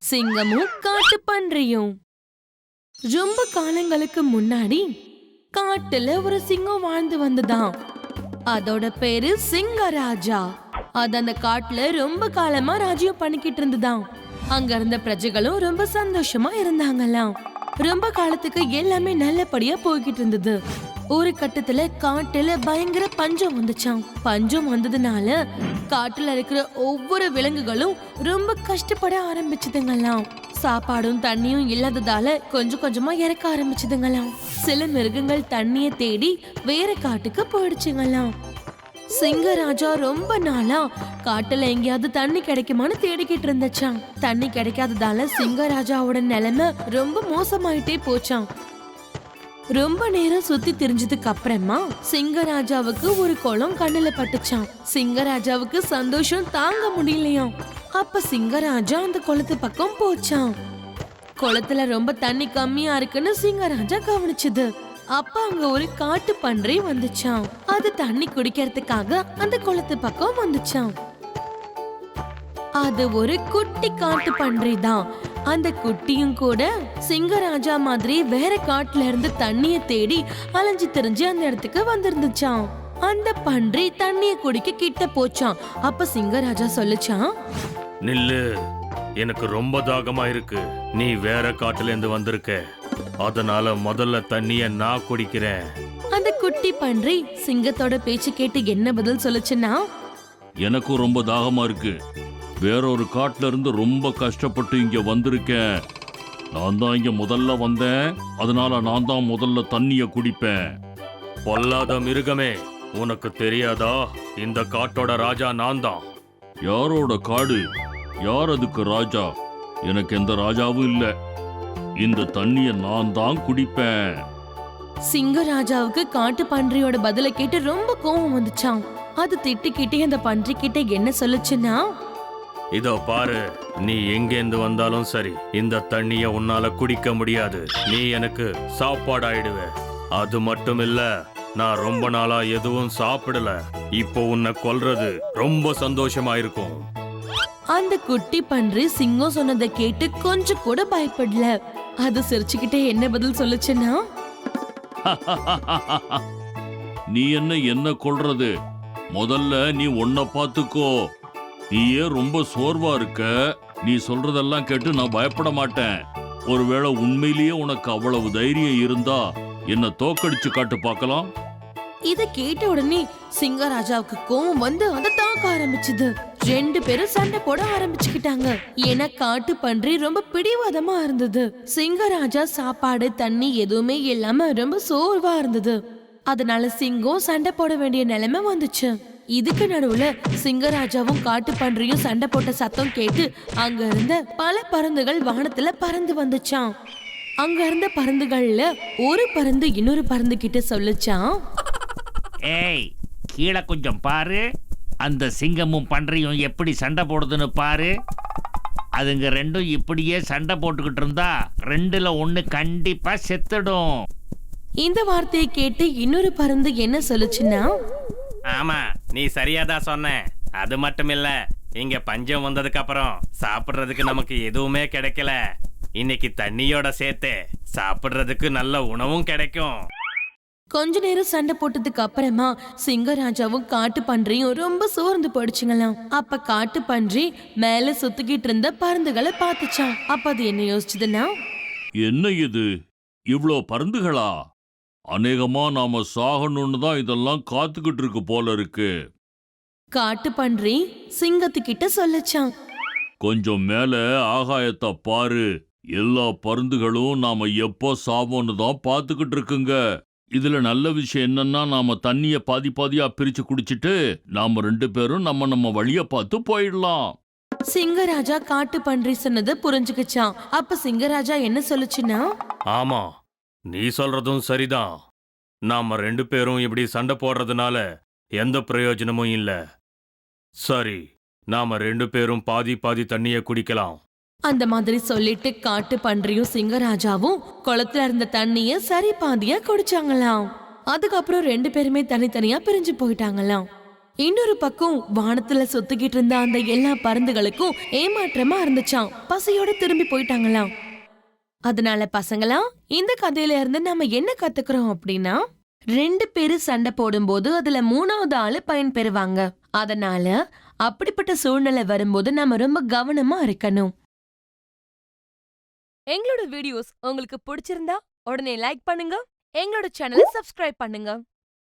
சிங்கமும் காட்டு பன்றியும். ரொம்ப காலங்களுக்கு முன்னாடி காட்டுல ஒரு சிங்கம் வாழ்ந்து வந்ததாம். அதோட பேரு சிங்கராஜா. அது அந்த காட்டுல ரொம்ப காலமா ராஜ்யம் பண்ணிக்கிட்டு இருந்ததாம். அங்க இருந்த பிரஜைகளும் ரொம்ப சந்தோஷமா இருந்தாங்களாம். ரொம்ப காலத்துக்கு எல்லாமே நல்லபடியா போய்கிட்டு இருந்தது. ஒரு கட்டத்துல காட்டுல பயங்கர பஞ்சம் வந்துச்சாம். பஞ்சம் வந்ததுனால காட்டுல இருக்கிற ஒவ்வொரு விலங்குகளும் ரொம்ப கஷ்டப்பட ஆரம்பிச்சதுங்களாம். சாப்பாடும் தண்ணியும் இல்லாததால கொஞ்சம் கொஞ்சமா இறக்க ஆரம்பிச்சதுங்களாம். சில மிருகங்கள் தண்ணிய தேடி வேற காட்டுக்கு போயிடுச்சுங்களாம். சிங்கராஜா ரொம்ப நாளா காட்டுல எங்கேயாவது தண்ணி கிடைக்குமான்னு தேடிக்கிட்டு இருந்துச்சான். தண்ணி கிடைக்காததால சிங்கராஜாவோட நிலைமை ரொம்ப மோசமாயிட்டே போச்சான். ரொம்ப நேரம் சுத்தி திரிஞ்சதுக்கு அப்புறமா சிங்கராஜாவுக்கு ஒரு குளம் கண்ணுல பட்டுச்சான். சிங்கராஜாவுக்கு சந்தோஷம் தாங்க முடியலையாம். அப்ப சிங்கராஜா அந்த குளத்து பக்கம் போச்சான். குளத்துல ரொம்ப தண்ணி கம்மியா இருக்குன்னு சிங்கராஜா கவனிச்சது. அப்ப அங்க ஒரு காட்டு பன்றி வந்துச்சான். அது தண்ணி குடிக்கிறதுக்காக அந்த குளத்து பக்கம் வந்துச்சான். அது ஒரு குட்டி காட்டு பன்றி தான். அந்த குட்டியும் கூட சிங்கராஜா மாதிரி வேற காட்டுல இருந்து தண்ணிய தேடி அலைஞ்சு திரிஞ்சு அந்த இடத்துக்கு வந்திருந்துச்சான். அந்த பன்றி தண்ணிய குடிக்க கிட்ட போச்சான். அப்ப சிங்கராஜா சொல்லுச்சான், நில்லு, எனக்கு ரொம்ப தாகமா இருக்கு. நீ வேற காட்டுல இருந்து வந்திருக்க, அதனால முதல்ல தண்ணிய நான் குடிக்கிறேன். அந்த குட்டி பன்றி சிங்கத்தோட பேச்சு கேட்டு என்ன பதில் சொல்லுச்சுன்னா, எனக்கும் ரொம்ப தாகமா இருக்கு. வேறொரு காட்டுல இருந்து ரொம்ப கஷ்டப்பட்டு இங்க வந்திருக்கேன். நான் தான் இங்க முதல்ல வந்தேன், அதனால நான் தான் முதல்ல தண்ணிய குடிப்பேன். பொல்லாத மிருகமே, உனக்கு தெரியாதா? இந்த காட்டோட ராஜா நான் தான். யாரோட காடு? யார் அதுக்கு ராஜா? எனக்கு எந்த ராஜாவும் இல்ல. இந்த தண்ணிய நான் தான் குடிப்பேன். சிங்கராஜாவுக்கு காட்டு பன்றியோட பதில கேட்டு ரொம்ப கோபம் வந்துச்சான். அது திட்டிக்கிட்டே அந்த பன்றி கிட்ட என்ன சொல்லுச்சுன்னா, இதோ பாரு, நீ எங்கேந்து வந்தாலும் சரி, இந்த தண்ணிய உன்னால குடிக்க முடியாது. நீ எனக்கு சாப்பாடாயிடுவ. அது மட்டும் இல்ல, நான் ரொம்ப நாளா எதுவும் சாப்பிடல. இப்போ உன்னை கொல்றது ரொம்ப சந்தோஷமா இருக்கும். அந்த குட்டி பன்றி சிங்கம் சொன்னதை கேட்டு கொஞ்சம் கூட பயப்படல. அது சிரிச்சுக்கிட்டே என்ன பதில் சொல்லுச்சுன்னா, நீ என்ன கொல்றது? முதல்ல நீ உன்னை பார்த்துக்கோ. நீயே ரொம்ப சோர்வா இருக்க. நீ சொல்றதெல்லாம் கேட்டு நான் பயப்பட மாட்டேன். ஒருவேளை உண்மையிலேயே உனக்கு அவ்வளவு தைரியம் இருந்தா என்ன தோக்கடிச்சு காட்டு பார்க்கலாம். இத கேட்ட உடனே சிங்கராஜாவுக்கு கோவம் வந்து அதை தாக்க ஆரம்பிச்சது. ரெண்டு பேரும் சண்டை போட ஆரம்பிச்சுக்கிட்டாங்க. ஏன்னா காட்டு பன்றி ரொம்ப பிடிவாதமா இருந்தது. சிங்கராஜா சாப்பாடு தண்ணி எதுவுமே இல்லாம ரொம்ப சோர்வா இருந்தது. அதனால சிங்கம் சண்டை போட வேண்டிய நிலைமை வந்துச்சு. இதுக்கு நடுவுல சிங்கராஜாவும் காட்டு பன்றியும் சண்டை போட்ட சத்தம் கேட்டு அங்க இருந்த பல பருந்துகள் வானத்துல பறந்து வந்துச்சான். அங்க இருந்த பருந்துகள்ல ஒரு பருந்து இன்னொரு பருந்து கிட்ட சொல்லுச்சான், ஏய், கீழே கொஞ்சம் பாரு. அந்த சிங்கமும் பன்றியும் எப்படி சண்டை போடுதுன்னு பாரு. அதுங்க ரெண்டும் இப்படியே சண்டை போட்டுக்கிட்டு இருந்தா ரெண்டுல ஒண்ணு கண்டிப்பா செத்துடும். இந்த வார்த்தையை கேட்டு இன்னொரு பருந்து என்ன சொல்லுச்சுன்னா, ஆமா, நீ சரியாதான் சொன்ன. அது மட்டும் இல்ல, இங்க பஞ்சம் வந்ததுக்கு அப்புறம் சாப்பிடுறதுக்கு நமக்கு எதுவுமே கிடைக்கல. இன்னைக்கு தண்ணியோட சேர்த்து சாப்பிடுறதுக்கு நல்ல உணவும் கிடைக்கும். கொஞ்ச நேரம் சண்டை போட்டதுக்கு அப்புறமா சிங்கராஜாவும் காட்டு பன்றியும் ரொம்ப சோர்ந்து போயிடுச்சுங்களாம். அப்ப காட்டு பன்றி மேல சுத்திக்கிட்டு இருந்த பருந்துகளை பார்த்துச்சான். அப்ப அது என்ன யோசிச்சதுன்னா, என்ன இது, இவ்ளோ பருந்துகளா? அநேகமா நாம சாகணும்னு தான் இதெல்லாம் காத்துக்கிட்டு இருக்கு போல இருக்கு. காட்டு பன்றி சிங்கத்துக்கிட்ட சொல்லுச்சான், கொஞ்சம் மேல ஆகாயத்தை பாரு. எல்லா பருந்துகளும் நாம எப்போ சாவோன்னு தான் பார்த்துக்கிட்டு இருக்குங்க. இதுல நல்ல விஷயம் என்னன்னா, நாம தண்ணிய பாதி பாதியா பிரிச்சு குடிச்சிட்டு நாம ரெண்டு பேரும் நம்ம வழிய பார்த்து போயிடலாம். சிங்கராஜா காட்டு பன்றி சொன்னதை புரிஞ்சுக்கிச்சான். அப்ப சிங்கராஜா என்ன சொல்லுச்சுன்னா, ஆமா, நீ சொல்றதும் சரிதான். நாம ரெண்டு பேரும் இப்படி சண்டை போடுறதுனால எந்த பிரயோஜனமும் இல்ல. சரி, நாம ரெண்டு பேரும் பாதி பாதி தண்ணிய குடிக்கலாம். அந்த மாதிரி சொல்லிட்டு காட்டு பன்றியும் சிங்கராஜாவும் குளத்துல இருந்த தண்ணிய சரி பாதியா குடிச்சாங்களாம். அதுக்கப்புறம் ரெண்டு பேருமே தனித்தனியா பிரிஞ்சு போயிட்டாங்களாம். இன்னொரு பக்கம் வானத்துல சுத்திக்கிட்டு இருந்த அந்த எல்லா பருந்துகளுக்கும் ஏமாற்றமா இருந்துச்சாம். பசியோட திரும்பி போயிட்டாங்களாம். அதனால பசங்களா, இந்த கதையில இருந்து நம்ம என்ன கத்துக்கிறோம் அப்படின்னா, 2 பேரு சண்டை போடும்போது அதுல 3வது ஆளு பயன் பெறுவாங்க. அதனால அப்படிப்பட்ட சூழ்நிலை வரும்போது நம்ம ரொம்ப கவனமா இருக்கணும். எங்களோட வீடியோஸ் உங்களுக்கு பிடிச்சிருந்தா உடனே லைக் பண்ணுங்க, எங்களோட சேனலை சப்ஸ்கிரைப் பண்ணுங்க.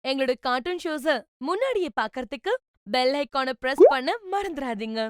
எங்களோட கார்ட்டூன் ஷோஸ முன்னாடியே பார்க்கறதுக்கு பெல் ஐகானை பிரஸ் பண்ண மறந்துடாதீங்க.